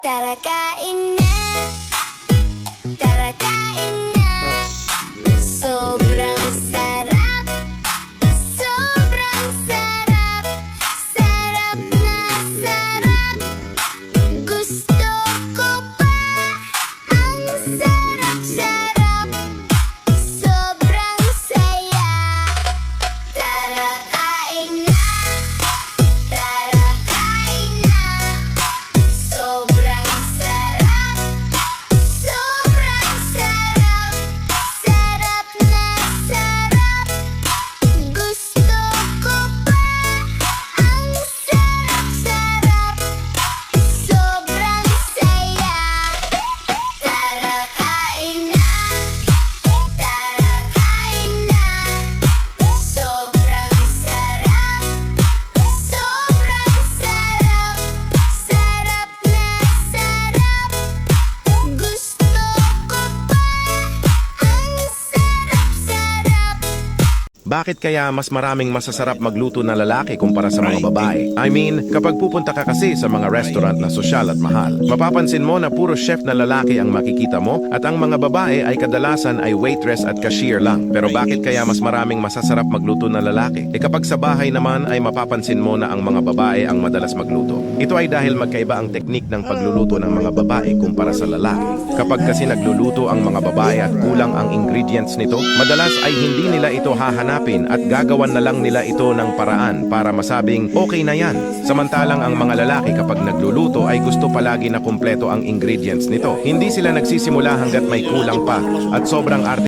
Tara kain na, tara kain na. Sobrang sarap, sobrang sarap. Sarap na sarap, gusto ko pa. Ang sarap-sarap, sobrang saya. Tara kain na, tara kain na. Sobrang sarap, sobrang sarap. Sarap na sarap, gusto ko pa. Ang sarap-sarap, sobrang saya. Tara kain na, tara kain na. Sobrang sarap, sobrang sarap. Sarap na sarap, gusto ko pa. Ang sarap-sarap. Bakit kaya mas maraming masasarap magluto na lalaki kumpara sa mga babae? I mean, kapag pupunta ka kasi sa mga restaurant na sosyal at mahal, mapapansin mo na puro chef na lalaki ang makikita mo at ang mga babae ay kadalasan ay waitress at cashier lang. Pero bakit kaya mas maraming masasarap magluto na lalaki? Kapag sa bahay naman ay mapapansin mo na ang mga babae ang madalas magluto. Ito ay dahil magkaiba ang teknik ng pagluluto ng mga babae kumpara sa lalaki. Kapag kasi nagluluto ang mga babae at kulang ang ingredients nito, madalas ay hindi nila ito hahanapin at gagawan na lang nila ito ng paraan para masabing okay na yan. Samantalang ang mga lalaki kapag nagluluto ay gusto palagi na kumpleto ang ingredients nito. Hindi sila nagsisimula hanggat may kulang pa at sobrang arte